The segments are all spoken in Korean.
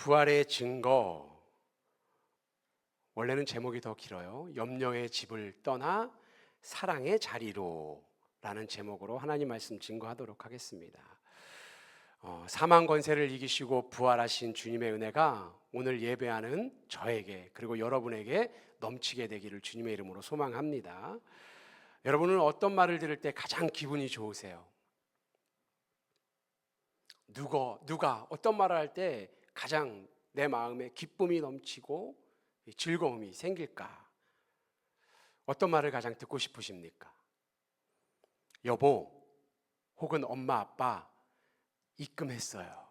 부활의 증거. 원래는 제목이 더 길어요. 염려의 집을 떠나 사랑의 자리로 라는 제목으로 하나님 말씀 증거하도록 하겠습니다. 사망 권세를 이기시고 부활하신 주님의 은혜가 오늘 예배하는 저에게 그리고 여러분에게 넘치게 되기를 주님의 이름으로 소망합니다. 여러분은 어떤 말을 들을 때 가장 기분이 좋으세요? 누가 어떤 말을 할 때 가장 내 마음에 기쁨이 넘치고 즐거움이 생길까? 어떤 말을 가장 듣고 싶으십니까? 여보 혹은 엄마 아빠 입금했어요,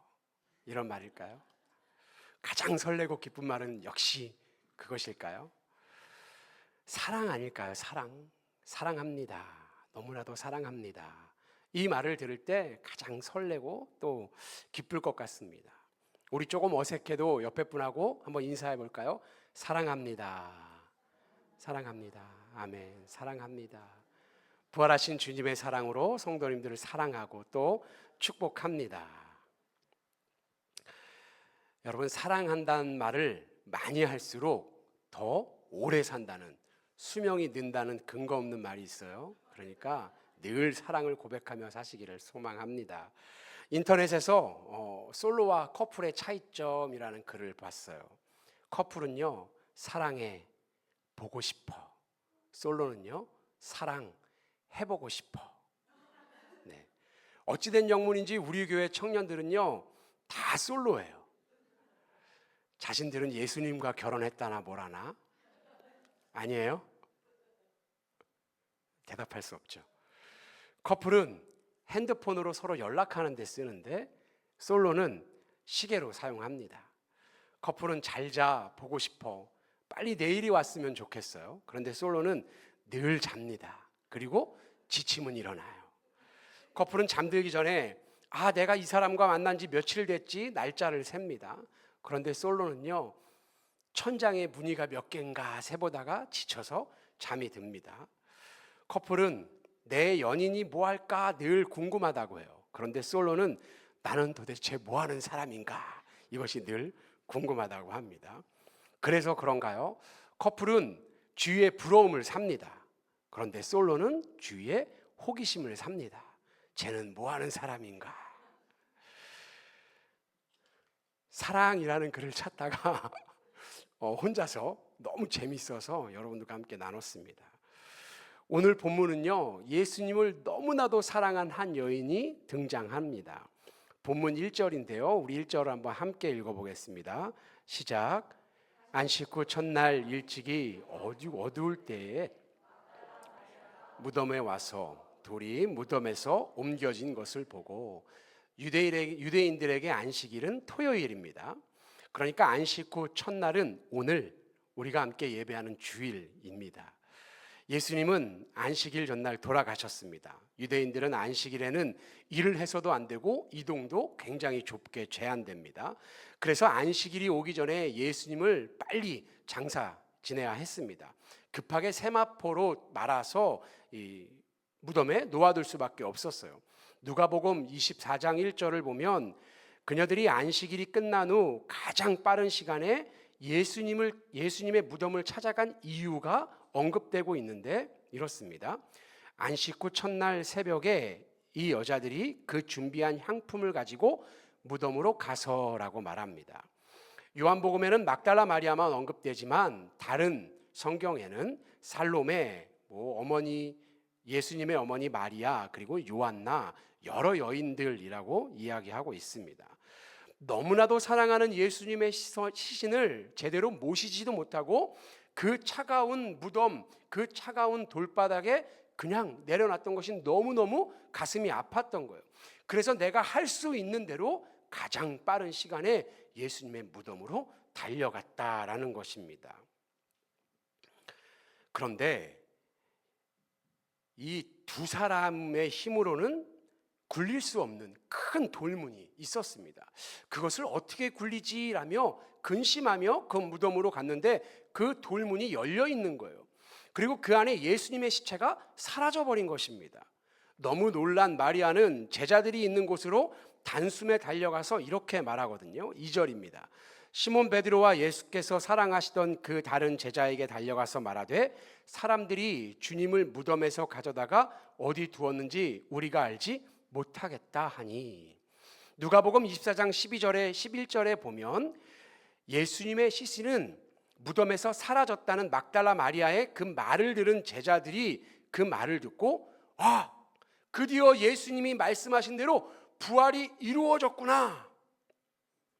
이런 말일까요? 가장 설레고 기쁜 말은 역시 그것일까요? 사랑 아닐까요? 사랑합니다. 너무나도 사랑합니다. 이 말을 들을 때 가장 설레고 또 기쁠 것 같습니다. 우리 조금 어색해도 옆에 분하고 한번 인사해 볼까요? 사랑합니다. 사랑합니다. 아멘. 사랑합니다. 부활하신 주님의 사랑으로 성도님들을 사랑하고 또 축복합니다. 여러분, 사랑한다는 말을 많이 할수록 더 오래 산다는, 수명이 는다는 근거 없는 말이 있어요. 그러니까 늘 사랑을 고백하며 사시기를 소망합니다. 인터넷에서 솔로와 커플의 차이점이라는 글을 봤어요. 커플은요, 사랑해 보고 싶어. 솔로는요, 사랑해보고 싶어. 네. 어찌된 영문인지 우리 교회 청년들은요 다 솔로예요. 자신들은 예수님과 결혼했다나 뭐라나? 아니에요? 대답할 수 없죠. 커플은 핸드폰으로 서로 연락하는 데 쓰는데 솔로는 시계로 사용합니다. 커플은 잘자, 보고 싶어, 빨리 내일이 왔으면 좋겠어요. 그런데 솔로는 늘 잡니다. 그리고 지치면 일어나요. 커플은 잠들기 전에 내가 이 사람과 만난 지 며칠 됐지 날짜를 셉니다. 그런데 솔로는요, 천장에 무늬가 몇 개인가 세보다가 지쳐서 잠이 듭니다. 커플은 내 연인이 뭐 할까 늘 궁금하다고 해요. 그런데 솔로는 나는 도대체 뭐 하는 사람인가, 이것이 늘 궁금하다고 합니다. 그래서 그런가요? 커플은 주위의 부러움을 삽니다. 그런데 솔로는 주위의 호기심을 삽니다. 쟤는 뭐 하는 사람인가? 사랑이라는 글을 찾다가 혼자서 너무 재밌어서 여러분들과 함께 나눴습니다. 오늘 본문은요, 예수님을 너무나도 사랑한 한 여인이 등장합니다. 본문 1절인데요 우리 1절을 한번 함께 읽어보겠습니다. 시작. 안식 후 첫날 일찍이 어두울 때에 무덤에 와서 돌이 무덤에서 옮겨진 것을 보고, 유대인들에게 안식일은 토요일입니다. 그러니까 안식 후 첫날은 오늘 우리가 함께 예배하는 주일입니다. 예수님은 안식일 전날 돌아가셨습니다. 유대인들은 안식일에는 일을 해서도 안 되고 이동도 굉장히 좁게 제한됩니다. 그래서 안식일이 오기 전에 예수님을 빨리 장사 지내야 했습니다. 급하게 세마포로 말아서 이 무덤에 놓아둘 수밖에 없었어요. 누가복음 24장 1절을 보면 그녀들이 안식일이 끝난 후 가장 빠른 시간에 예수님의 무덤을 찾아간 이유가 언급되고 있는데 이렇습니다. 안식 후 첫날 새벽에 이 여자들이 그 준비한 향품을 가지고 무덤으로 가서라고 말합니다. 요한복음에는 막달라 마리아만 언급되지만 다른 성경에는 살로메, 예수님의 어머니 마리아, 그리고 요한나, 여러 여인들이라고 이야기하고 있습니다. 너무나도 사랑하는 예수님의 시신을 제대로 모시지도 못하고 그 차가운 무덤, 그 차가운 돌바닥에 그냥 내려놨던 것이 너무너무 가슴이 아팠던 거예요. 그래서 내가 할 수 있는 대로 가장 빠른 시간에 예수님의 무덤으로 달려갔다라는 것입니다. 그런데 이 두 사람의 힘으로는 굴릴 수 없는 큰 돌문이 있었습니다. 그것을 어떻게 굴리지라며 근심하며 그 무덤으로 갔는데 그 돌문이 열려 있는 거예요. 그리고 그 안에 예수님의 시체가 사라져버린 것입니다. 너무 놀란 마리아는 제자들이 있는 곳으로 단숨에 달려가서 이렇게 말하거든요. 2절입니다. 시몬 베드로와 예수께서 사랑하시던 그 다른 제자에게 달려가서 말하되 사람들이 주님을 무덤에서 가져다가 어디 두었는지 우리가 알지 못하겠다 하니, 누가복음 24장 12절에 11절에 보면 예수님의 시신은 무덤에서 사라졌다는 막달라 마리아의 그 말을 들은 제자들이 그 말을 듣고 드디어 예수님이 말씀하신 대로 부활이 이루어졌구나,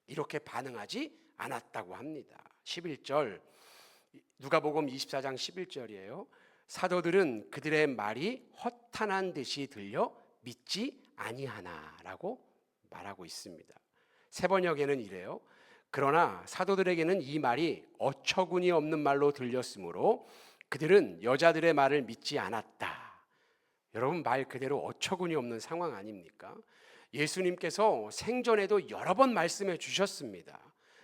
이렇게 반응하지 않았다고 합니다. 11절, 누가복음 24장 11절이에요. 사도들은 그들의 말이 허탄한 듯이 들려 믿지 아니하나라고 말하고 있습니다. 세번역에는 이래요. 그러나 사도들에게는 이 말이 어처구니 없는 말로 들렸으므로 그들은 여자들의 말을 믿지 않았다. 여러분, 말 그대로 어처구니 없는 상황 아닙니까? 예수님께서 생전에도 여러 번 말씀해 주셨습니다.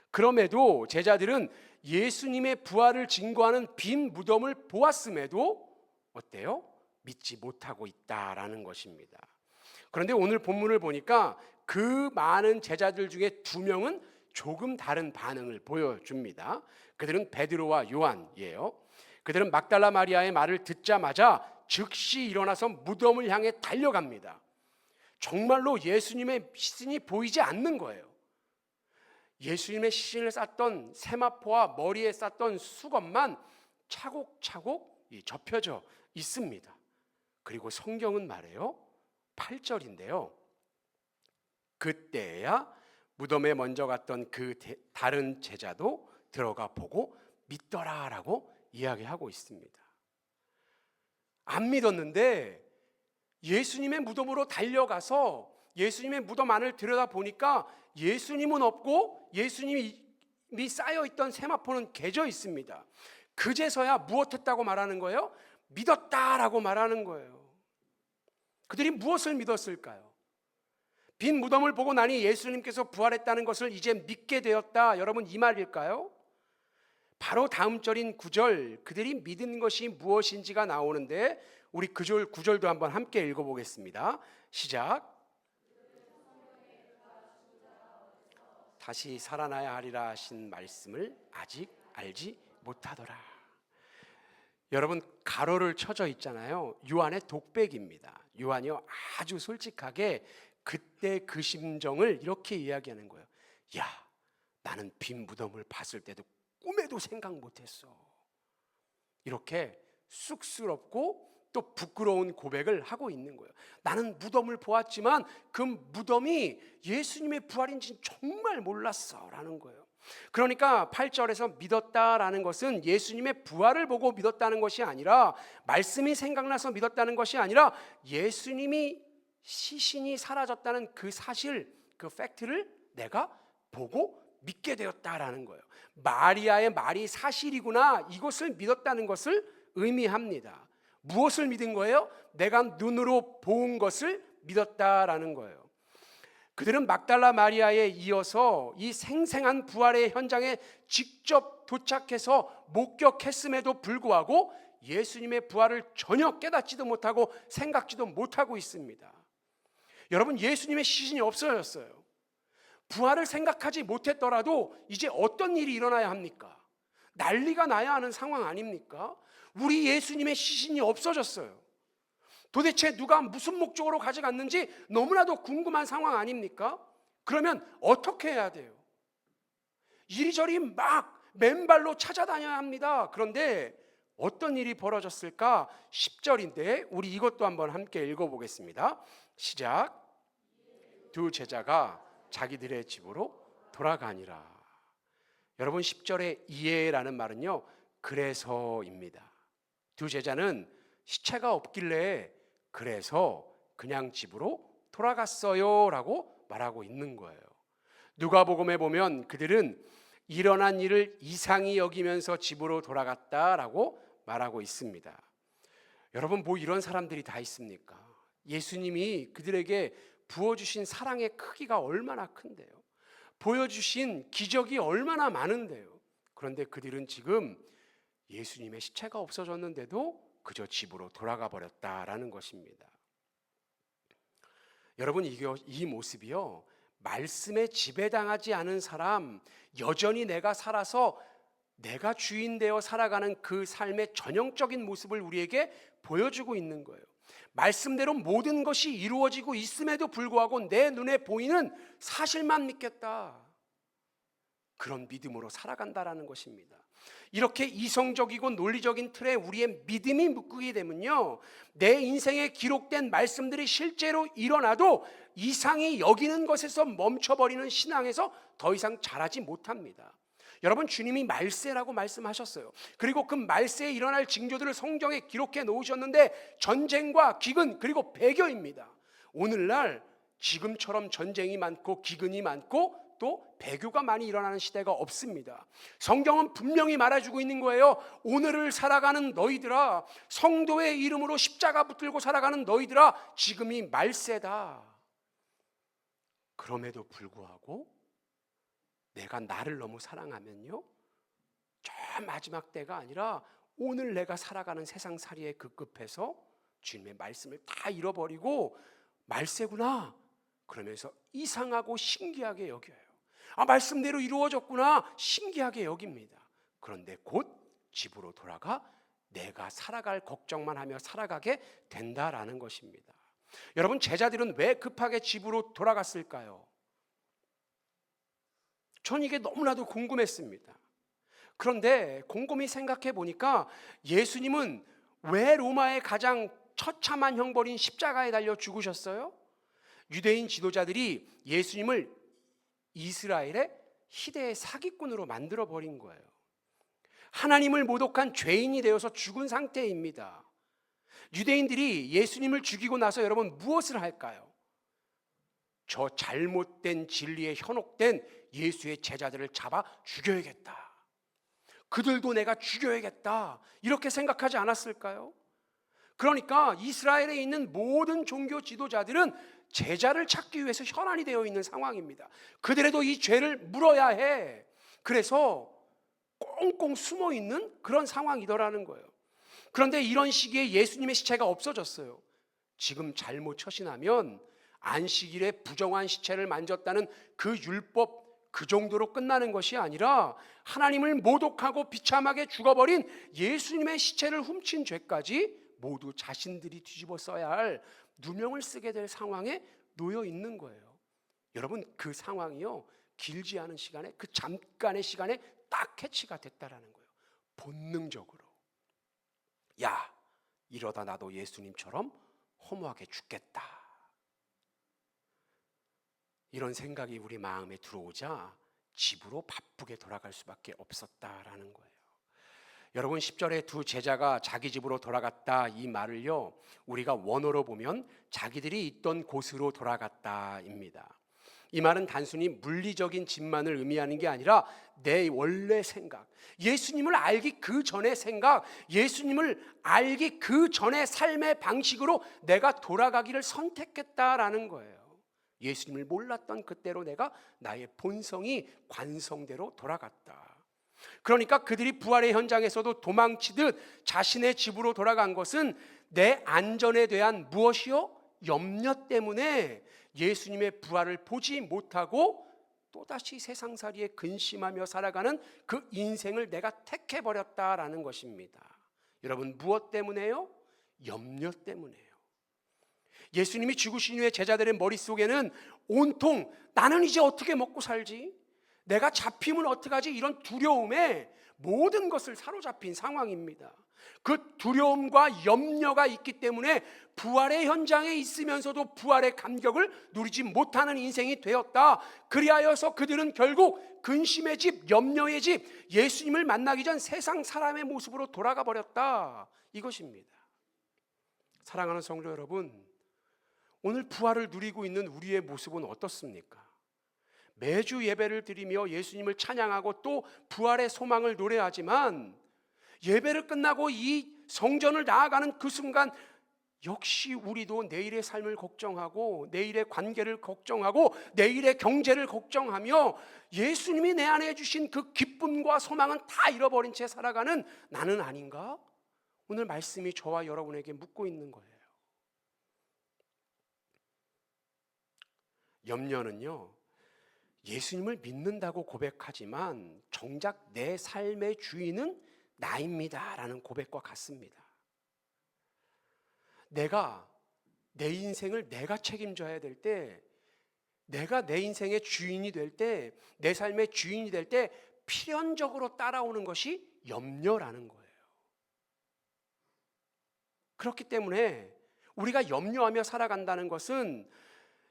그럼에도 제자들은 예수님의 부활을 증거하는 빈 무덤을 보았음에도 어때요? 믿지 못하고 있다라는 것입니다. 그런데 오늘 본문을 보니까 그 많은 제자들 중에 2명은 조금 다른 반응을 보여줍니다. 그들은 베드로와 요한이에요. 그들은 막달라 마리아의 말을 듣자마자 즉시 일어나서 무덤을 향해 달려갑니다. 정말로 예수님의 시신이 보이지 않는 거예요. 예수님의 시신을 쌌던 세마포와 머리에 쌌던 수건만 차곡차곡 접혀져 있습니다. 그리고 성경은 말해요. 8절인데요. 그때야 무덤에 먼저 갔던 그 다른 제자도 들어가 보고 믿더라라고 이야기하고 있습니다. 안 믿었는데 예수님의 무덤으로 달려가서 예수님의 무덤 안을 들여다보니까 예수님은 없고 예수님이 쌓여있던 세마포는 개져 있습니다. 그제서야 무엇했다고 말하는 거예요? 믿었다라고 말하는 거예요. 그들이 무엇을 믿었을까요? 빈 무덤을 보고 나니 예수님께서 부활했다는 것을 이제 믿게 되었다. 여러분, 이 말일까요? 바로 다음 절인 9절, 그들이 믿은 것이 무엇인지가 나오는데 우리 그 9절도 한번 함께 읽어보겠습니다. 시작. 다시 살아나야 하리라 하신 말씀을 아직 알지 못하더라. 여러분, 가로를 쳐져 있잖아요. 요한의 독백입니다. 요한이요, 아주 솔직하게 그때 그 심정을 이렇게 이야기하는 거예요. 야, 나는 빈 무덤을 봤을 때도 꿈에도 생각 못했어. 이렇게 쑥스럽고 또 부끄러운 고백을 하고 있는 거예요. 나는 무덤을 보았지만 그 무덤이 예수님의 부활인지 정말 몰랐어 라는 거예요. 그러니까 8절에서 믿었다라는 것은 예수님의 부활을 보고 믿었다는 것이 아니라, 말씀이 생각나서 믿었다는 것이 아니라, 예수님이 시신이 사라졌다는 그 사실, 그 팩트를 내가 보고 믿게 되었다라는 거예요. 마리아의 말이 사실이구나, 이것을 믿었다는 것을 의미합니다. 무엇을 믿은 거예요? 내가 눈으로 본 것을 믿었다라는 거예요. 그들은 막달라 마리아에 이어서 이 생생한 부활의 현장에 직접 도착해서 목격했음에도 불구하고 예수님의 부활을 전혀 깨닫지도 못하고 생각지도 못하고 있습니다. 여러분, 예수님의 시신이 없어졌어요. 부활을 생각하지 못했더라도 이제 어떤 일이 일어나야 합니까? 난리가 나야 하는 상황 아닙니까? 우리 예수님의 시신이 없어졌어요. 도대체 누가 무슨 목적으로 가져갔는지 너무나도 궁금한 상황 아닙니까? 그러면 어떻게 해야 돼요? 이리저리 막 맨발로 찾아다녀야 합니다. 그런데 어떤 일이 벌어졌을까? 10절인데 우리 이것도 한번 함께 읽어보겠습니다. 시작. 두 제자가 자기들의 집으로 돌아가니라. 여러분, 10절에 이에라는 말은요, 그래서입니다. 두 제자는 시체가 없길래 그래서 그냥 집으로 돌아갔어요 라고 말하고 있는 거예요. 누가복음에 보면 그들은 일어난 일을 이상히 여기면서 집으로 돌아갔다라고 말하고 있습니다. 여러분, 뭐 이런 사람들이 다 있습니까? 예수님이 그들에게 부어주신 사랑의 크기가 얼마나 큰데요. 보여주신 기적이 얼마나 많은데요. 그런데 그들은 지금 예수님의 시체가 없어졌는데도 그저 집으로 돌아가 버렸다라는 것입니다. 여러분, 이 모습이요, 말씀에 지배당하지 않은 사람, 여전히 내가 살아서 내가 주인 되어 살아가는 그 삶의 전형적인 모습을 우리에게 보여주고 있는 거예요. 말씀대로 모든 것이 이루어지고 있음에도 불구하고 내 눈에 보이는 사실만 믿겠다, 그런 믿음으로 살아간다라는 것입니다. 이렇게 이성적이고 논리적인 틀에 우리의 믿음이 묶이게 되면요, 내 인생에 기록된 말씀들이 실제로 일어나도 이상히 여기는 것에서 멈춰버리는 신앙에서 더 이상 자라지 못합니다. 여러분, 주님이 말세라고 말씀하셨어요. 그리고 그 말세에 일어날 징조들을 성경에 기록해 놓으셨는데 전쟁과 기근 그리고 배교입니다. 오늘날 지금처럼 전쟁이 많고 기근이 많고 또 배교가 많이 일어나는 시대가 없습니다. 성경은 분명히 말해주고 있는 거예요. 오늘을 살아가는 너희들아, 성도의 이름으로 십자가 붙들고 살아가는 너희들아, 지금이 말세다. 그럼에도 불구하고 내가 나를 너무 사랑하면요, 저 마지막 때가 아니라 오늘 내가 살아가는 세상살이에 급급해서 주님의 말씀을 다 잃어버리고 말세구나 그러면서 이상하고 신기하게 여겨요. 말씀대로 이루어졌구나 신기하게 여깁니다. 그런데 곧 집으로 돌아가 내가 살아갈 걱정만 하며 살아가게 된다라는 것입니다. 여러분, 제자들은 왜 급하게 집으로 돌아갔을까요? 전 이게 너무나도 궁금했습니다. 그런데 곰곰이 생각해 보니까 예수님은 왜 로마의 가장 처참한 형벌인 십자가에 달려 죽으셨어요? 유대인 지도자들이 예수님을 이스라엘의 희대의 사기꾼으로 만들어 버린 거예요. 하나님을 모독한 죄인이 되어서 죽은 상태입니다. 유대인들이 예수님을 죽이고 나서 여러분 무엇을 할까요? 저 잘못된 진리에 현혹된 예수의 제자들을 잡아 죽여야겠다, 그들도 내가 죽여야겠다, 이렇게 생각하지 않았을까요? 그러니까 이스라엘에 있는 모든 종교 지도자들은 제자를 찾기 위해서 현안이 되어 있는 상황입니다. 그들에도 이 죄를 물어야 해. 그래서 꽁꽁 숨어 있는 그런 상황이더라는 거예요. 그런데 이런 시기에 예수님의 시체가 없어졌어요. 지금 잘못 처신하면 안식일에 부정한 시체를 만졌다는 그 율법, 그 정도로 끝나는 것이 아니라 하나님을 모독하고 비참하게 죽어버린 예수님의 시체를 훔친 죄까지 모두 자신들이 뒤집어 써야 할 누명을 쓰게 될 상황에 놓여 있는 거예요. 여러분, 그 상황이요, 길지 않은 시간에, 그 잠깐의 시간에 딱 캐치가 됐다라는 거예요. 본능적으로, 야, 이러다 나도 예수님처럼 허무하게 죽겠다, 이런 생각이 우리 마음에 들어오자 집으로 바쁘게 돌아갈 수밖에 없었다라는 거예요. 여러분, 10절에 두 제자가 자기 집으로 돌아갔다, 이 말을요, 우리가 원어로 보면 자기들이 있던 곳으로 돌아갔다입니다. 이 말은 단순히 물리적인 집만을 의미하는 게 아니라 내 원래 생각, 예수님을 알기 그 전의 생각, 예수님을 알기 그 전의 삶의 방식으로 내가 돌아가기를 선택했다라는 거예요. 예수님을 몰랐던 그때로 내가 나의 본성이 관성대로 돌아갔다. 그러니까 그들이 부활의 현장에서도 도망치듯 자신의 집으로 돌아간 것은 내 안전에 대한 무엇이요? 염려 때문에 예수님의 부활을 보지 못하고 또다시 세상살이에 근심하며 살아가는 그 인생을 내가 택해버렸다라는 것입니다. 여러분, 무엇 때문에요? 염려 때문에요. 예수님이 죽으신 후에 제자들의 머릿속에는 온통 나는 이제 어떻게 먹고 살지? 내가 잡히면 어떡하지? 이런 두려움에 모든 것을 사로잡힌 상황입니다. 그 두려움과 염려가 있기 때문에 부활의 현장에 있으면서도 부활의 감격을 누리지 못하는 인생이 되었다. 그리하여서 그들은 결국 근심의 집, 염려의 집, 예수님을 만나기 전 세상 사람의 모습으로 돌아가 버렸다, 이것입니다. 사랑하는 성도 여러분, 오늘 부활을 누리고 있는 우리의 모습은 어떻습니까? 매주 예배를 드리며 예수님을 찬양하고 또 부활의 소망을 노래하지만 예배를 끝나고 이 성전을 나아가는 그 순간 역시 우리도 내일의 삶을 걱정하고 내일의 관계를 걱정하고 내일의 경제를 걱정하며 예수님이 내 안에 주신 그 기쁨과 소망은 다 잃어버린 채 살아가는 나는 아닌가? 오늘 말씀이 저와 여러분에게 묻고 있는 거예요. 염려는요, 예수님을 믿는다고 고백하지만 정작 내 삶의 주인은 나입니다라는 고백과 같습니다. 내가 내 인생을 내가 책임져야 될 때, 내가 내 인생의 주인이 될 때, 내 삶의 주인이 될 때 필연적으로 따라오는 것이 염려라는 거예요. 그렇기 때문에 우리가 염려하며 살아간다는 것은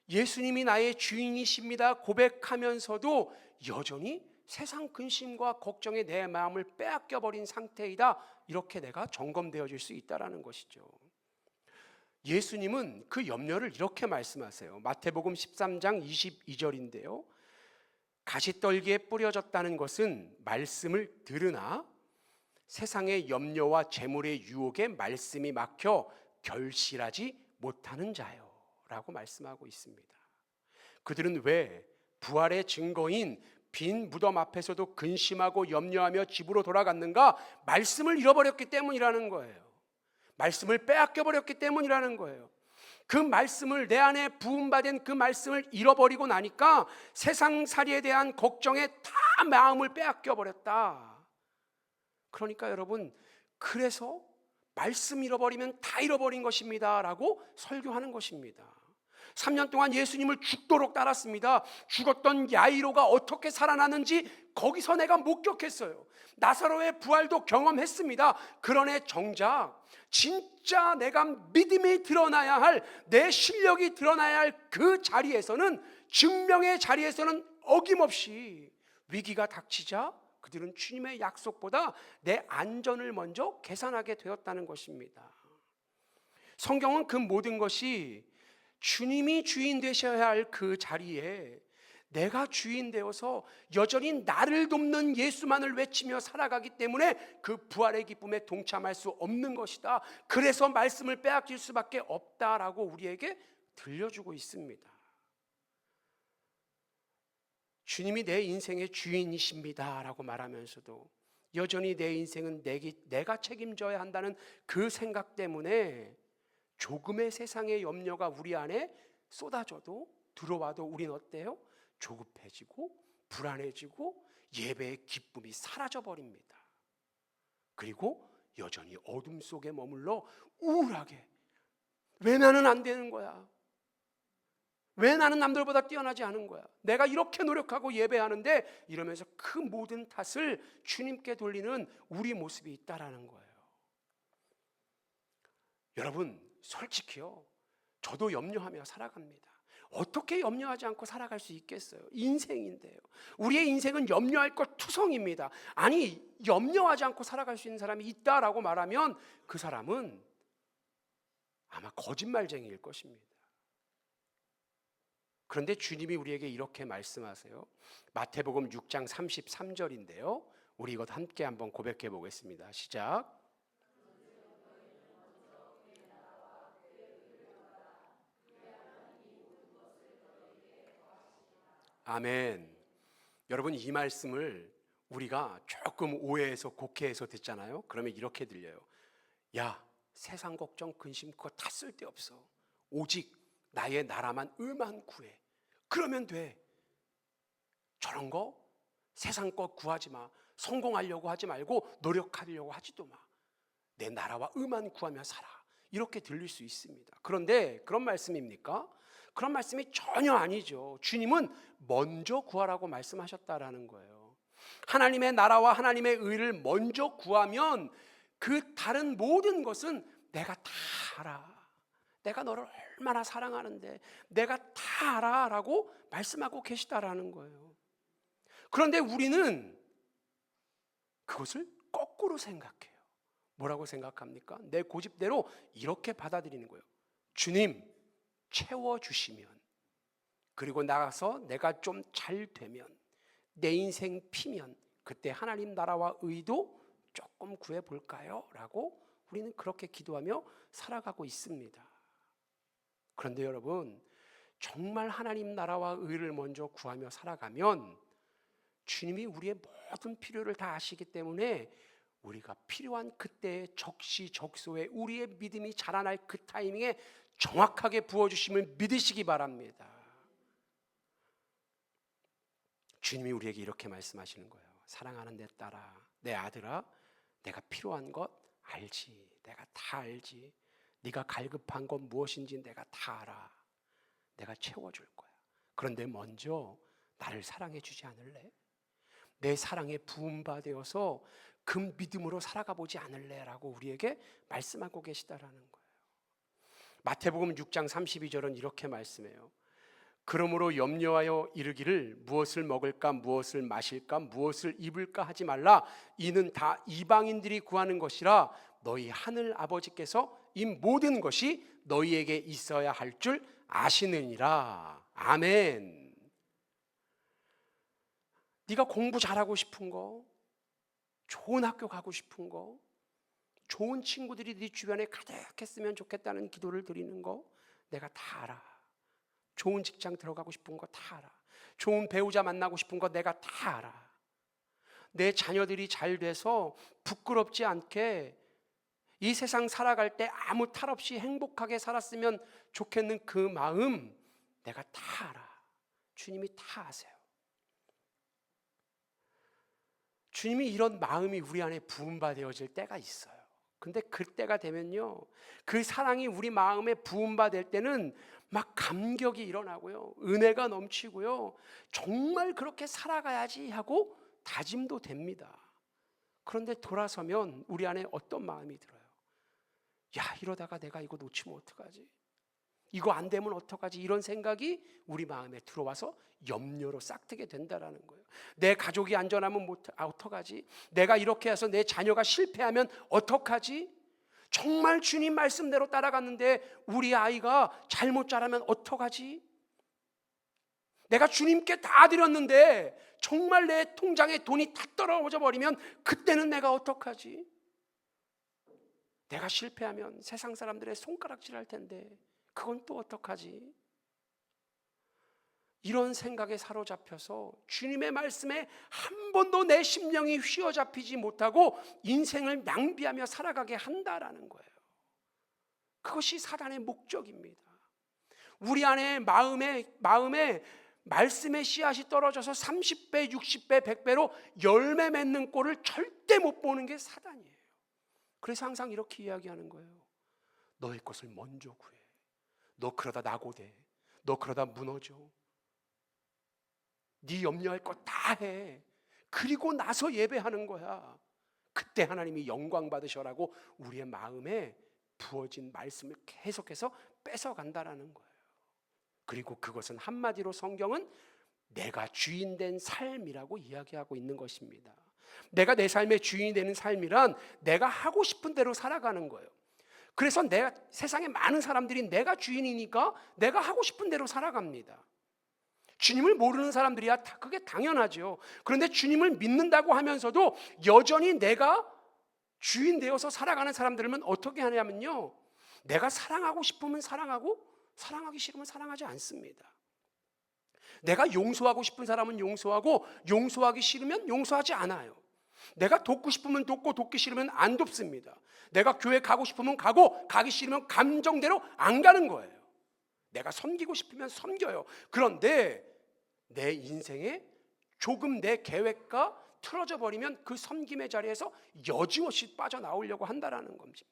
예수님이 나의 주인이십니다 고백하면서도 여전히 세상 근심과 걱정에 내 마음을 빼앗겨 버린 상태이다, 이렇게 내가 점검되어질 수 있다는 것이죠. 예수님은 그 염려를 이렇게 말씀하세요. 마태복음 13장 22절인데요. 가시떨기에 뿌려졌다는 것은 말씀을 들으나 세상의 염려와 재물의 유혹에 말씀이 막혀 결실하지 못하는 자요 라고 말씀하고 있습니다. 그들은 왜 부활의 증거인 빈 무덤 앞에서도 근심하고 염려하며 집으로 돌아갔는가? 말씀을 잃어버렸기 때문이라는 거예요. 말씀을 빼앗겨 버렸기 때문이라는 거예요. 그 말씀을, 내 안에 부음받은 그 말씀을 잃어버리고 나니까 세상살이에 대한 걱정에 다 마음을 빼앗겨 버렸다. 그러니까 여러분, 그래서 말씀 잃어버리면 다 잃어버린 것입니다 라고 설교하는 것입니다. 3년 동안 예수님을 죽도록 따랐습니다. 죽었던 야이로가 어떻게 살아나는지 거기서 내가 목격했어요. 나사로의 부활도 경험했습니다. 그러나 정작 진짜 내가 믿음이 드러나야 할, 내 실력이 드러나야 할 그 자리에서는, 증명의 자리에서는 어김없이 위기가 닥치자 그들은 주님의 약속보다 내 안전을 먼저 계산하게 되었다는 것입니다. 성경은 그 모든 것이 주님이 주인 되셔야 할 그 자리에 내가 주인 되어서 여전히 나를 돕는 예수만을 외치며 살아가기 때문에 그 부활의 기쁨에 동참할 수 없는 것이다. 그래서 말씀을 빼앗길 수밖에 없다라고 우리에게 들려주고 있습니다. 주님이 내 인생의 주인이십니다 라고 말하면서도 여전히 내 인생은 내가 책임져야 한다는 그 생각 때문에 조금의 세상의 염려가 우리 안에 쏟아져도, 들어와도 우린 어때요? 조급해지고 불안해지고 예배의 기쁨이 사라져버립니다. 그리고 여전히 어둠 속에 머물러 우울하게, 왜 나는 안 되는 거야? 왜 나는 남들보다 뛰어나지 않은 거야? 내가 이렇게 노력하고 예배하는데, 이러면서 그 모든 탓을 주님께 돌리는 우리 모습이 있다라는 거예요. 여러분, 솔직히요, 저도 염려하며 살아갑니다. 어떻게 염려하지 않고 살아갈 수 있겠어요? 인생인데요. 우리의 인생은 염려할 것 투성입니다. 아니, 염려하지 않고 살아갈 수 있는 사람이 있다라고 말하면 그 사람은 아마 거짓말쟁이일 것입니다. 그런데 주님이 우리에게 이렇게 말씀하세요. 마태복음 6장 33절인데요. 우리 이것 함께 한번 고백해 보겠습니다. 시작. 아멘. 여러분, 이 말씀을 우리가 조금 오해해서 곡해해서 듣잖아요. 그러면 이렇게 들려요. 야, 세상 걱정 근심 그거 다 쓸데없어. 오직 나의 나라만 을만 구해. 그러면 돼. 저런 거 세상 것 구하지 마. 성공하려고 하지 말고 노력하려고 하지도 마. 내 나라와 을만 구하며 살아. 이렇게 들릴 수 있습니다. 그런데 그런 말씀입니까? 그런 말씀이 전혀 아니죠. 주님은 먼저 구하라고 말씀하셨다라는 거예요. 하나님의 나라와 하나님의 의를 먼저 구하면 그 다른 모든 것은 내가 다 알아. 내가 너를 얼마나 사랑하는데 내가 다 알아 라고 말씀하고 계시다라는 거예요. 그런데 우리는 그것을 거꾸로 생각해요. 뭐라고 생각합니까? 내 고집대로 이렇게 받아들이는 거예요. 주님 채워주시면, 그리고 나가서 내가 좀 잘 되면, 내 인생 피면 그때 하나님 나라와 의도 조금 구해볼까요? 라고 우리는 그렇게 기도하며 살아가고 있습니다. 그런데 여러분, 정말 하나님 나라와 의를 먼저 구하며 살아가면 주님이 우리의 모든 필요를 다 아시기 때문에 우리가 필요한 그때의 적시적소에 우리의 믿음이 자라날 그 타이밍에 정확하게 부어주심을 믿으시기 바랍니다. 주님이 우리에게 이렇게 말씀하시는 거예요. 사랑하는 내 딸아, 내 아들아, 내가 필요한 것 알지. 내가 다 알지. 네가 갈급한 것 무엇인지 내가 다 알아. 내가 채워줄 거야. 그런데 먼저 나를 사랑해 주지 않을래? 내 사랑에 부음받아서 그 믿음으로 살아가 보지 않을래? 라고 우리에게 말씀하고 계시다라는 거예요. 마태복음 6장 32절은 이렇게 말씀해요. 그러므로 염려하여 이르기를 무엇을 먹을까 무엇을 마실까 무엇을 입을까 하지 말라. 이는 다 이방인들이 구하는 것이라. 너희 하늘 아버지께서 이 모든 것이 너희에게 있어야 할 줄 아시느니라. 아멘. 네가 공부 잘하고 싶은 거, 좋은 학교 가고 싶은 거, 좋은 친구들이 네 주변에 가득했으면 좋겠다는 기도를 드리는 거 내가 다 알아. 좋은 직장 들어가고 싶은 거 다 알아. 좋은 배우자 만나고 싶은 거 내가 다 알아. 내 자녀들이 잘 돼서 부끄럽지 않게 이 세상 살아갈 때 아무 탈 없이 행복하게 살았으면 좋겠는 그 마음 내가 다 알아. 주님이 다 아세요. 주님이 이런 마음이 우리 안에 부음받아질 때가 있어요. 근데 그때가 되면요, 그 사랑이 우리 마음에 부음받을 때는 막 감격이 일어나고요, 은혜가 넘치고요, 정말 그렇게 살아가야지 하고 다짐도 됩니다. 그런데 돌아서면 우리 안에 어떤 마음이 들어요? 야, 이러다가 내가 이거 놓치면 어떡하지? 이거 안 되면 어떡하지? 이런 생각이 우리 마음에 들어와서 염려로 싹트게 된다라는 거예요. 내 가족이 안전하면 어떡하지? 내가 이렇게 해서 내 자녀가 실패하면 어떡하지? 정말 주님 말씀대로 따라갔는데 우리 아이가 잘못 자라면 어떡하지? 내가 주님께 다 드렸는데 정말 내 통장에 돈이 다 떨어져 버리면 그때는 내가 어떡하지? 내가 실패하면 세상 사람들의 손가락질 할 텐데 그건 또 어떡하지? 이런 생각에 사로잡혀서 주님의 말씀에 한 번도 내 심령이 휘어잡히지 못하고 인생을 낭비하며 살아가게 한다라는 거예요. 그것이 사단의 목적입니다. 우리 안에 마음에 말씀의 씨앗이 떨어져서 30배, 60배, 100배로 열매 맺는 꼴을 절대 못 보는 게 사단이에요. 그래서 항상 이렇게 이야기하는 거예요. 너의 것을 먼저 구해. 너 그러다 낙오돼. 너 그러다 무너져. 네 염려할 거 다 해. 그리고 나서 예배하는 거야. 그때 하나님이 영광 받으셔라고 우리의 마음에 부어진 말씀을 계속해서 뺏어간다라는 거예요. 그리고 그것은 한마디로 성경은 내가 주인 된 삶이라고 이야기하고 있는 것입니다. 내가 내 삶의 주인이 되는 삶이란 내가 하고 싶은 대로 살아가는 거예요. 그래서 세상에 많은 사람들이 내가 주인이니까 내가 하고 싶은 대로 살아갑니다. 주님을 모르는 사람들이야 그게 당연하죠. 그런데 주님을 믿는다고 하면서도 여전히 내가 주인 되어서 살아가는 사람들은 어떻게 하냐면요, 내가 사랑하고 싶으면 사랑하고 사랑하기 싫으면 사랑하지 않습니다. 내가 용서하고 싶은 사람은 용서하고 용서하기 싫으면 용서하지 않아요. 내가 돕고 싶으면 돕고 돕기 싫으면 안 돕습니다. 내가 교회 가고 싶으면 가고 가기 싫으면 감정대로 안 가는 거예요. 내가 섬기고 싶으면 섬겨요. 그런데 내 인생에 조금 내 계획과 틀어져 버리면 그 섬김의 자리에서 여지없이 빠져나오려고 한다라는 겁니다.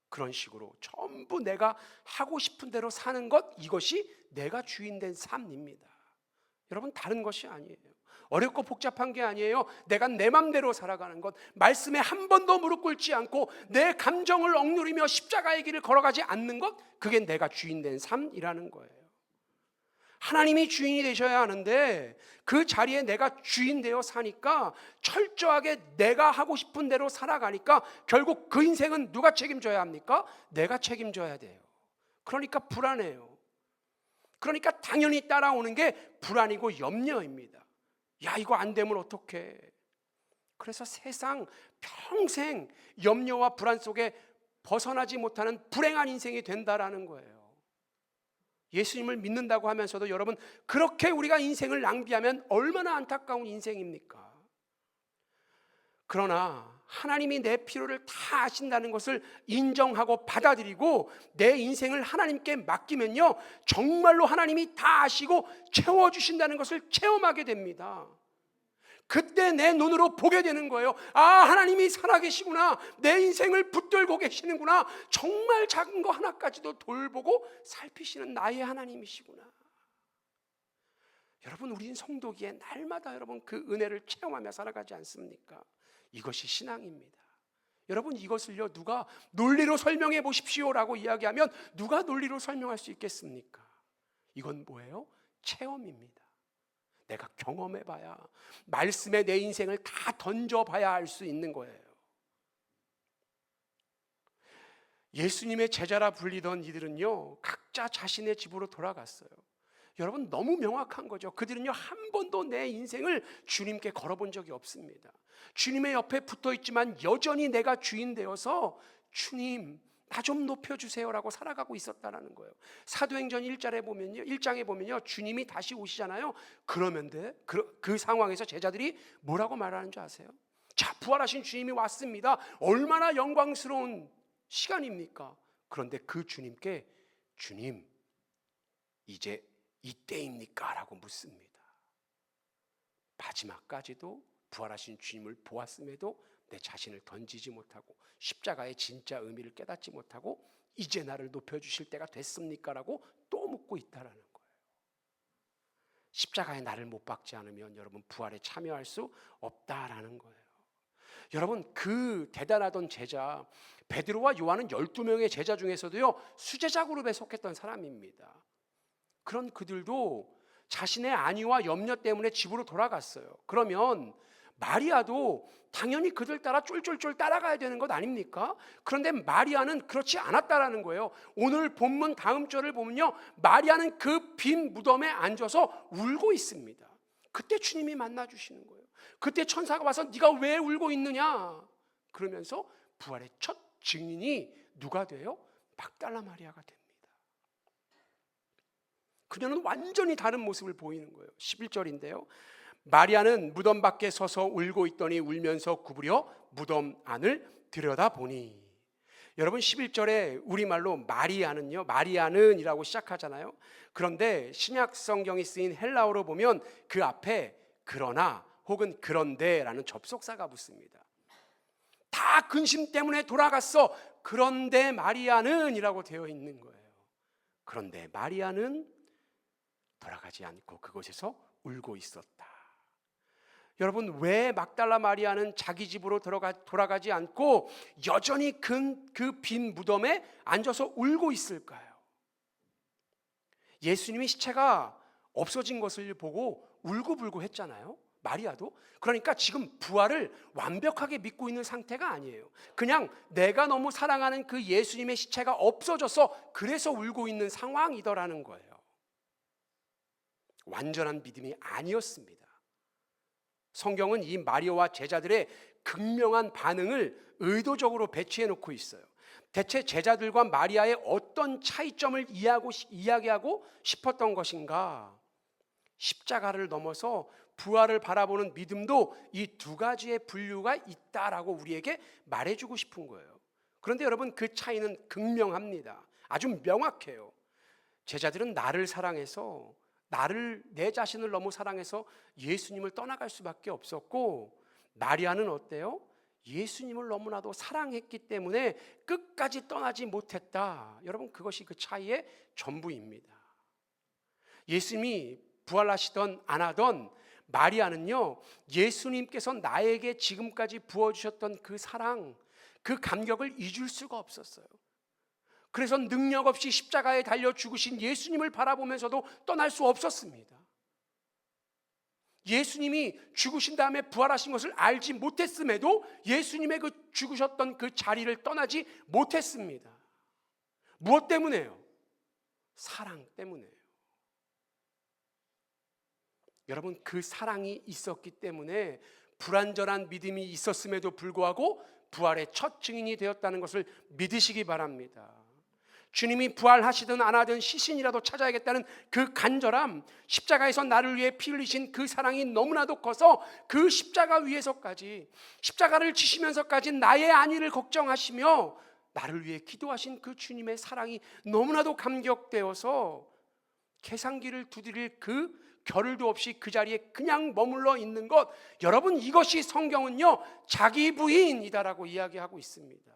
그런 식으로 전부 내가 하고 싶은 대로 사는 것, 이것이 내가 주인 된 삶입니다. 여러분, 다른 것이 아니에요. 어렵고 복잡한 게 아니에요. 내가 내 맘대로 살아가는 것, 말씀에 한 번도 무릎 꿇지 않고 내 감정을 억누르며 십자가의 길을 걸어가지 않는 것, 그게 내가 주인 된 삶이라는 거예요. 하나님이 주인이 되셔야 하는데 그 자리에 내가 주인 되어 사니까, 철저하게 내가 하고 싶은 대로 살아가니까 결국 그 인생은 누가 책임져야 합니까? 내가 책임져야 돼요. 그러니까 불안해요. 그러니까 당연히 따라오는 게 불안이고 염려입니다. 야, 이거 안 되면 어떡해. 그래서 세상 평생 염려와 불안 속에 벗어나지 못하는 불행한 인생이 된다라는 거예요. 예수님을 믿는다고 하면서도 여러분, 그렇게 우리가 인생을 낭비하면 얼마나 안타까운 인생입니까? 그러나 하나님이 내 필요를 다 아신다는 것을 인정하고 받아들이고 내 인생을 하나님께 맡기면요, 정말로 하나님이 다 아시고 채워주신다는 것을 체험하게 됩니다. 그때 내 눈으로 보게 되는 거예요. 아, 하나님이 살아계시구나. 내 인생을 붙들고 계시는구나. 정말 작은 거 하나까지도 돌보고 살피시는 나의 하나님이시구나. 여러분, 우린 성도기에 날마다 여러분 그 은혜를 체험하며 살아가지 않습니까? 이것이 신앙입니다. 여러분, 이것을요, 누가 논리로 설명해 보십시오라고 이야기하면 누가 논리로 설명할 수 있겠습니까? 이건 뭐예요? 체험입니다. 내가 경험해봐야, 말씀에 내 인생을 다 던져봐야 알 수 있는 거예요. 예수님의 제자라 불리던 이들은요, 각자 자신의 집으로 돌아갔어요. 여러분, 너무 명확한 거죠. 그들은요, 한 번도 내 인생을 주님께 걸어본 적이 없습니다. 주님의 옆에 붙어 있지만 여전히 내가 주인 되어서 주님, 나 좀 높여주세요라고 살아가고 있었다는 거예요. 사도행전 1장에 보면요, 주님이 다시 오시잖아요. 그러면 그 상황에서 제자들이 뭐라고 말하는 줄 아세요? 자, 부활하신 주님이 왔습니다. 얼마나 영광스러운 시간입니까? 그런데 그 주님께, 주님, 이제 이때입니까? 라고 묻습니다. 마지막까지도 부활하신 주님을 보았음에도 내 자신을 던지지 못하고 십자가의 진짜 의미를 깨닫지 못하고 이제 나를 높여주실 때가 됐습니까? 라고 또 묻고 있다는 거예요. 십자가에 나를 못 박지 않으면 여러분 부활에 참여할 수 없다라는 거예요. 여러분, 그 대단하던 제자 베드로와 요한은 12명의 제자 중에서도요, 수제자 그룹에 속했던 사람입니다. 그런 그들도 자신의 안위와 염려 때문에 집으로 돌아갔어요. 그러면 마리아도 당연히 그들 따라 쫄쫄쫄 따라가야 되는 것 아닙니까? 그런데 마리아는 그렇지 않았다라는 거예요. 오늘 본문 다음 절을 보면요, 마리아는 그 빈 무덤에 앉아서 울고 있습니다. 그때 주님이 만나 주시는 거예요. 그때 천사가 와서 네가 왜 울고 있느냐 그러면서 부활의 첫 증인이 누가 돼요? 막달라 마리아가 됩니다. 그녀는 완전히 다른 모습을 보이는 거예요. 11절인데요. 마리아는 무덤 밖에 서서 울고 있더니 울면서 구부려 무덤 안을 들여다보니. 여러분, 11절에 우리말로 마리아는 이라고 시작하잖아요. 그런데 신약 성경이 쓰인 헬라어로 보면 그 앞에 그러나 혹은 그런데라는 접속사가 붙습니다. 다 근심 때문에 돌아갔어. 그런데 마리아는 이라고 되어 있는 거예요. 그런데 마리아는 돌아가지 않고 그곳에서 울고 있었다. 여러분, 왜 막달라 마리아는 자기 집으로 돌아가지 않고 여전히 그 빈 무덤에 앉아서 울고 있을까요? 예수님이 시체가 없어진 것을 보고 울고불고 했잖아요, 마리아도. 그러니까 지금 부활을 완벽하게 믿고 있는 상태가 아니에요. 그냥 내가 너무 사랑하는 그 예수님의 시체가 없어져서 그래서 울고 있는 상황이더라는 거예요. 완전한 믿음이 아니었습니다. 성경은 이 마리아와 제자들의 극명한 반응을 의도적으로 배치해 놓고 있어요. 대체 제자들과 마리아의 어떤 차이점을 이야기하고 싶었던 것인가? 십자가를 넘어서 부활을 바라보는 믿음도 이 두 가지의 분류가 있다라고 우리에게 말해주고 싶은 거예요. 그런데 여러분, 그 차이는 극명합니다. 아주 명확해요. 제자들은 나를 사랑해서, 내 자신을 너무 사랑해서 예수님을 떠나갈 수밖에 없었고, 마리아는 어때요? 예수님을 너무나도 사랑했기 때문에 끝까지 떠나지 못했다. 여러분, 그것이 그 차이의 전부입니다. 예수님이 부활하시던 안 하던 마리아는요, 예수님께서 나에게 지금까지 부어주셨던 그 사랑, 그 감격을 잊을 수가 없었어요. 그래서 능력 없이 십자가에 달려 죽으신 예수님을 바라보면서도 떠날 수 없었습니다. 예수님이 죽으신 다음에 부활하신 것을 알지 못했음에도 예수님의 그 죽으셨던 그 자리를 떠나지 못했습니다. 무엇 때문에요? 사랑 때문에요. 여러분, 그 사랑이 있었기 때문에 불완전한 믿음이 있었음에도 불구하고 부활의 첫 증인이 되었다는 것을 믿으시기 바랍니다. 주님이 부활하시든 안 하든 시신이라도 찾아야겠다는 그 간절함, 십자가에서 나를 위해 피 흘리신 그 사랑이 너무나도 커서 그 십자가 위에서까지, 십자가를 지시면서까지 나의 안위를 걱정하시며 나를 위해 기도하신 그 주님의 사랑이 너무나도 감격되어서 계산기를 두드릴 그 겨를도 없이 그 자리에 그냥 머물러 있는 것, 여러분, 이것이 성경은요 자기 부인이다라고 이야기하고 있습니다.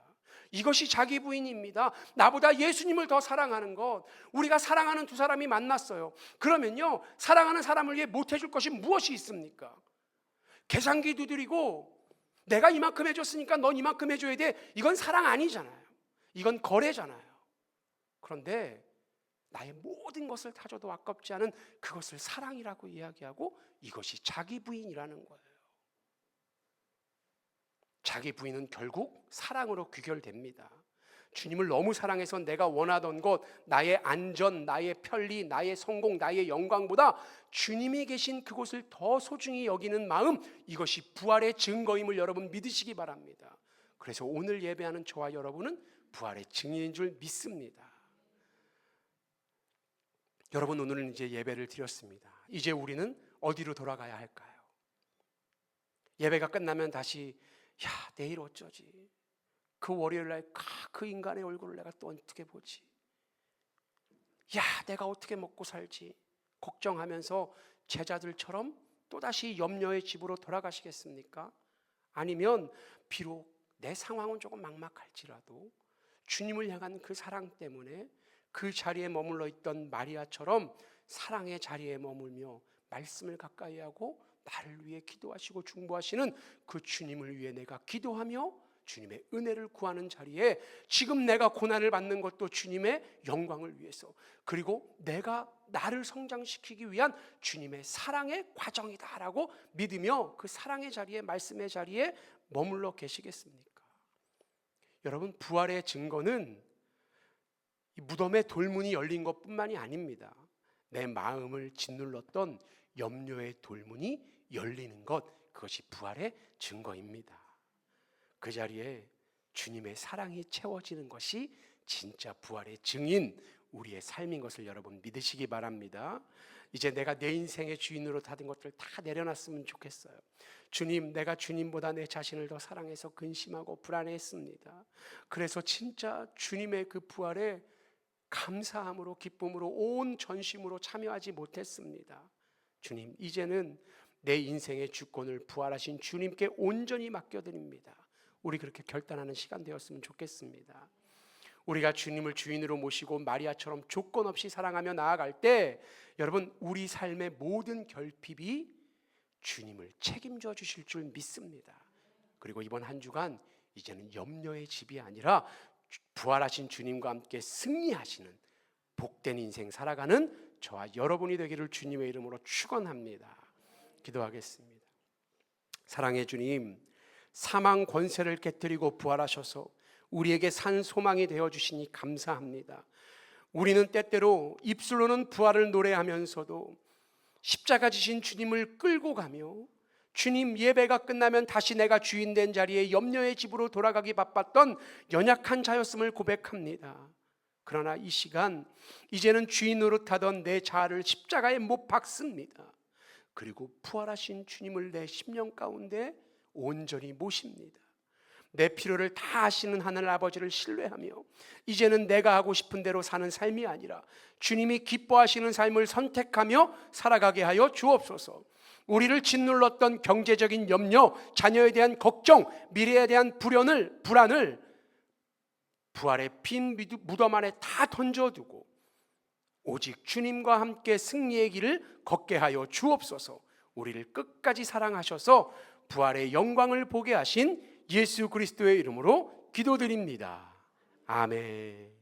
이것이 자기 부인입니다. 나보다 예수님을 더 사랑하는 것. 우리가 사랑하는 두 사람이 만났어요. 그러면요, 사랑하는 사람을 위해 못해줄 것이 무엇이 있습니까? 계산기 두드리고 내가 이만큼 해줬으니까 넌 이만큼 해줘야 돼. 이건 사랑 아니잖아요. 이건 거래잖아요. 그런데 나의 모든 것을 다 줘도 아깝지 않은 그것을 사랑이라고 이야기하고, 이것이 자기 부인이라는 거예요. 자기 부인은 결국 사랑으로 귀결됩니다. 주님을 너무 사랑해서 내가 원하던 것, 나의 안전, 나의 편리, 나의 성공, 나의 영광보다 주님이 계신 그곳을 더 소중히 여기는 마음, 이것이 부활의 증거임을 여러분 믿으시기 바랍니다. 그래서 오늘 예배하는 저와 여러분은 부활의 증인인 줄 믿습니다. 여러분, 오늘은 이제 예배를 드렸습니다. 이제 우리는 어디로 돌아가야 할까요? 예배가 끝나면 다시 내일 어쩌지? 그 월요일날 그 인간의 얼굴을 내가 또 어떻게 보지? 내가 어떻게 먹고 살지? 걱정하면서 제자들처럼 또다시 염려의 집으로 돌아가시겠습니까? 아니면 비록 내 상황은 조금 막막할지라도 주님을 향한 그 사랑 때문에 그 자리에 머물러 있던 마리아처럼 사랑의 자리에 머물며 말씀을 가까이 하고 나를 위해 기도하시고 중보하시는 그 주님을 위해 내가 기도하며 주님의 은혜를 구하는 자리에, 지금 내가 고난을 받는 것도 주님의 영광을 위해서, 그리고 내가 나를 성장시키기 위한 주님의 사랑의 과정이다라고 믿으며 그 사랑의 자리에, 말씀의 자리에 머물러 계시겠습니까? 여러분, 부활의 증거는 이 무덤의 돌문이 열린 것뿐만이 아닙니다. 내 마음을 짓눌렀던 염려의 돌문이 열리는 것, 그것이 부활의 증거입니다. 그 자리에 주님의 사랑이 채워지는 것이 진짜 부활의 증인, 우리의 삶인 것을 여러분 믿으시기 바랍니다. 이제 내가 내 인생의 주인으로 다된 것들 다 내려놨으면 좋겠어요. 주님, 내가 주님보다 내 자신을 더 사랑해서 근심하고 불안해했습니다. 그래서 진짜 주님의 그 부활에 감사함으로, 기쁨으로, 온 전심으로 참여하지 못했습니다. 주님, 이제는 내 인생의 주권을 부활하신 주님께 온전히 맡겨드립니다. 우리 그렇게 결단하는 시간 되었으면 좋겠습니다. 우리가 주님을 주인으로 모시고 마리아처럼 조건 없이 사랑하며 나아갈 때, 여러분, 우리 삶의 모든 결핍이 주님을 책임져 주실 줄 믿습니다. 그리고 이번 한 주간 이제는 염려의 집이 아니라 부활하신 주님과 함께 승리하시는 복된 인생 살아가는 저와 여러분이 되기를 주님의 이름으로 축원합니다. 기도하겠습니다. 사랑의 주님, 사망 권세를 깨뜨리고 부활하셔서 우리에게 산 소망이 되어주시니 감사합니다. 우리는 때때로 입술로는 부활을 노래하면서도 십자가 지신 주님을 끌고 가며 주님 예배가 끝나면 다시 내가 주인 된 자리에 염려의 집으로 돌아가기 바빴던 연약한 자였음을 고백합니다. 그러나 이 시간 이제는 주인 노릇하던 내 자아를 십자가에 못 박습니다. 그리고 부활하신 주님을 내 심령 가운데 온전히 모십니다. 내 필요를 다 아시는 하늘 아버지를 신뢰하며 이제는 내가 하고 싶은 대로 사는 삶이 아니라 주님이 기뻐하시는 삶을 선택하며 살아가게 하여 주옵소서. 우리를 짓눌렀던 경제적인 염려, 자녀에 대한 걱정, 미래에 대한 불안을 부활의 빈 무덤 안에 다 던져두고 오직 주님과 함께 승리의 길을 걷게 하여 주옵소서. 우리를 끝까지 사랑하셔서 부활의 영광을 보게 하신 예수 그리스도의 이름으로 기도드립니다. 아멘.